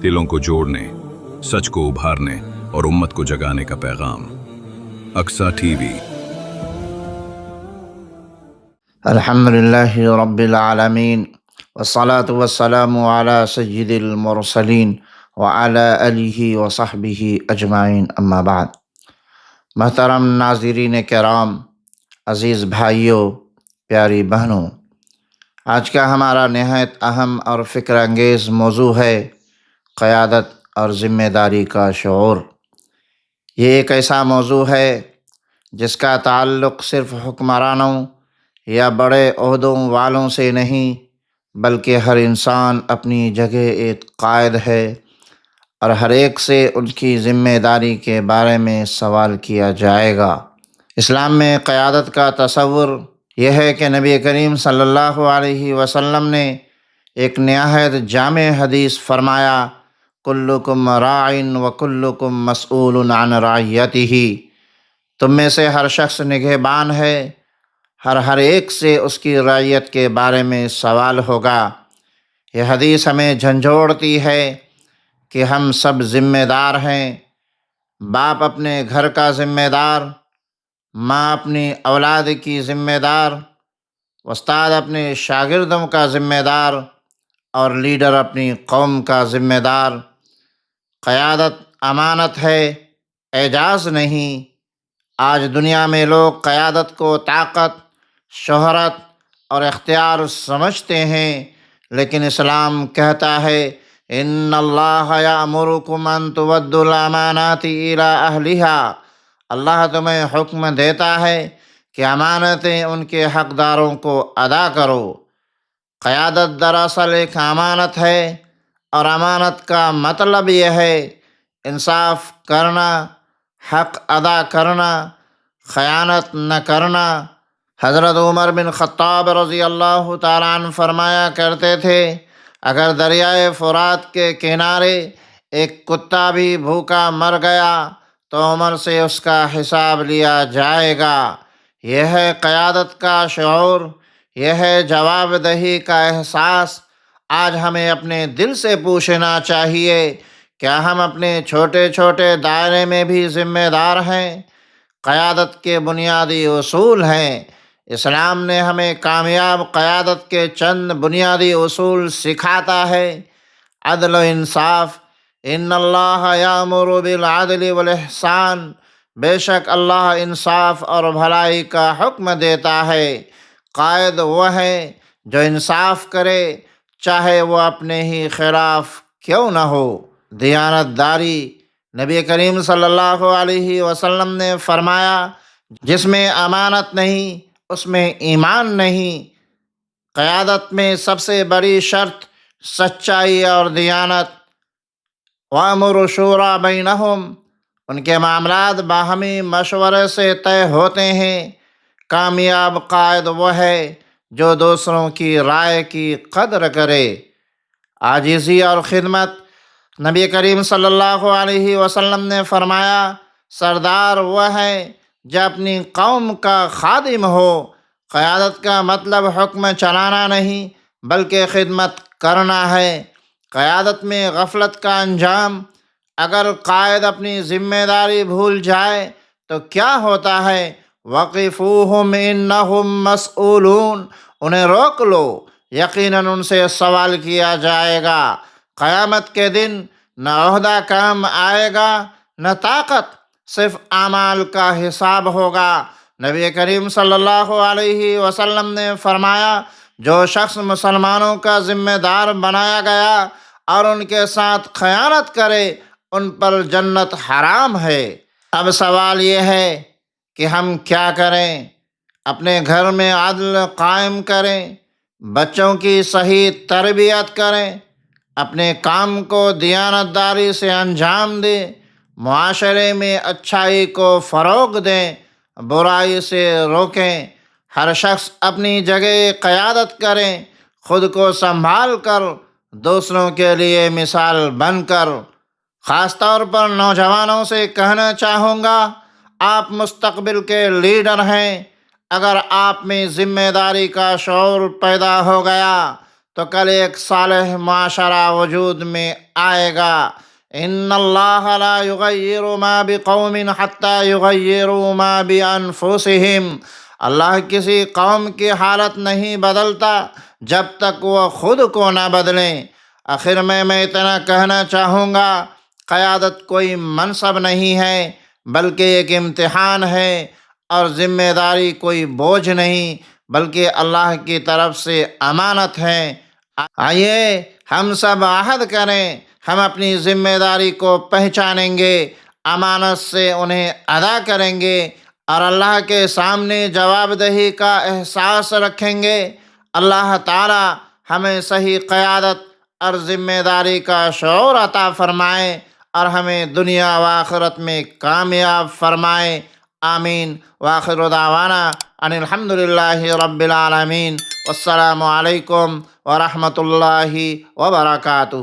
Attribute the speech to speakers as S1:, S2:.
S1: دلوں کو جوڑنے، سچ کو ابھارنے اور امت کو جگانے کا پیغام۔ Aqsa T V.
S2: الحمدللہ رب العالمین، والصلاة والسلام علی سید المرسلین وعلی آلہ وصحبہ اجمعین، اما بعد۔ محترم ناظرین کرام، عزیز بھائیوں، پیاری بہنوں، آج کا ہمارا نہایت اہم اور فکر انگیز موضوع ہے قیادت اور ذمہ داری کا شعور۔ یہ ایک ایسا موضوع ہے جس کا تعلق صرف حکمرانوں یا بڑے عہدوں والوں سے نہیں، بلکہ ہر انسان اپنی جگہ ایک قائد ہے، اور ہر ایک سے ان کی ذمہ داری کے بارے میں سوال کیا جائے گا۔ اسلام میں قیادت کا تصور یہ ہے کہ نبی کریم صلی اللہ علیہ وسلم نے ایک نہایت جامع حدیث فرمایا، کلکم راع وکلکم مسئول عن رعیتہ۔ تم میں سے ہر شخص نگہبان ہے، ہر ایک سے اس کی رعیت کے بارے میں سوال ہوگا۔ یہ حدیث ہمیں جھنجھوڑتی ہے کہ ہم سب ذمہ دار ہیں۔ باپ اپنے گھر کا ذمہ دار، ماں اپنی اولاد کی ذمہ دار، استاد اپنے شاگردوں کا ذمہ دار، اور لیڈر اپنی قوم کا ذمہ دار۔ قیادت امانت ہے، اعجاز نہیں۔ آج دنیا میں لوگ قیادت کو طاقت، شہرت اور اختیار سمجھتے ہیں، لیکن اسلام کہتا ہے ان اللہ یأمرکم ان تؤدوا الامانات الی اہلہا۔ اللہ تمہیں حکم دیتا ہے کہ امانتیں ان کے حقداروں کو ادا کرو۔ قیادت دراصل ایک امانت ہے، اور امانت کا مطلب یہ ہے انصاف کرنا، حق ادا کرنا، خیانت نہ کرنا۔ حضرت عمر بن خطاب رضی اللہ تعالیٰ عنہ فرمایا کرتے تھے، اگر دریائے فرات کے کنارے ایک کتا بھی بھوکا مر گیا تو عمر سے اس کا حساب لیا جائے گا۔ یہ ہے قیادت کا شعور، یہ ہے جواب دہی کا احساس۔ آج ہمیں اپنے دل سے پوچھنا چاہیے، کیا ہم اپنے چھوٹے چھوٹے دائرے میں بھی ذمہ دار ہیں؟ قیادت کے بنیادی اصول ہیں۔ اسلام نے ہمیں کامیاب قیادت کے چند بنیادی اصول سکھاتا ہے۔ عدل و انصاف، ان اللہ یأمر بالعدل والاحسان۔ بے شک اللہ انصاف اور بھلائی کا حکم دیتا ہے۔ قائد وہ ہے جو انصاف کرے، چاہے وہ اپنے ہی خلاف کیوں نہ ہو۔ دیانت داری، نبی کریم صلی اللہ علیہ وسلم نے فرمایا، جس میں امانت نہیں اس میں ایمان نہیں۔ قیادت میں سب سے بڑی شرط سچائی اور دیانت۔ وَأَمْرُ شُورَىٰ بَيْنَهُمْ۔ ان کے معاملات باہمی مشورے سے طے ہوتے ہیں۔ کامیاب قائد وہ ہے جو دوسروں کی رائے کی قدر کرے۔ عاجزی اور خدمت، نبی کریم صلی اللہ علیہ وسلم نے فرمایا، سردار وہ ہے جو اپنی قوم کا خادم ہو۔ قیادت کا مطلب حکم چلانا نہیں بلکہ خدمت کرنا ہے۔ قیادت میں غفلت کا انجام، اگر قائد اپنی ذمہ داری بھول جائے تو کیا ہوتا ہے؟ وقفوہم انہم مسئولون۔ انہیں روک لو، یقیناً ان سے سوال کیا جائے گا۔ قیامت کے دن نہ عہدہ کام آئے گا نہ طاقت، صرف اعمال کا حساب ہوگا۔ نبی کریم صلی اللہ علیہ وسلم نے فرمایا، جو شخص مسلمانوں کا ذمہ دار بنایا گیا اور ان کے ساتھ خیانت کرے، ان پر جنت حرام ہے۔ اب سوال یہ ہے کہ ہم کیا کریں؟ اپنے گھر میں عدل قائم کریں، بچوں کی صحیح تربیت کریں، اپنے کام کو دیانت داری سے انجام دیں، معاشرے میں اچھائی کو فروغ دیں، برائی سے روکیں۔ ہر شخص اپنی جگہ قیادت کریں، خود کو سنبھال کر، دوسروں کے لیے مثال بن کر۔ خاص طور پر نوجوانوں سے کہنا چاہوں گا، آپ مستقبل کے لیڈر ہیں۔ اگر آپ میں ذمہ داری کا شعور پیدا ہو گیا تو کل ایک صالح معاشرہ وجود میں آئے گا۔ ان اللہ لا یغیر ما بقوم حتی یغیروا ما بانفسہم، اللہ کسی قوم کی حالت نہیں بدلتا جب تک وہ خود کو نہ بدلیں۔ آخر میں اتنا کہنا چاہوں گا، قیادت کوئی منصب نہیں ہے بلکہ ایک امتحان ہے، اور ذمہ داری کوئی بوجھ نہیں بلکہ اللہ کی طرف سے امانت ہے۔ آئیے ہم سب عہد کریں، ہم اپنی ذمہ داری کو پہچانیں گے، امانت سے انہیں ادا کریں گے، اور اللہ کے سامنے جواب دہی کا احساس رکھیں گے۔ اللہ تعالی ہمیں صحیح قیادت اور ذمہ داری کا شعور عطا فرمائے، اور ہمیں دنیا و آخرت میں کامیاب فرمائے۔ آمین۔ وآخر دعوانا ان الحمد للہ رب العالمین۔ والسلام علیکم ورحمۃ اللہ وبرکاتہ۔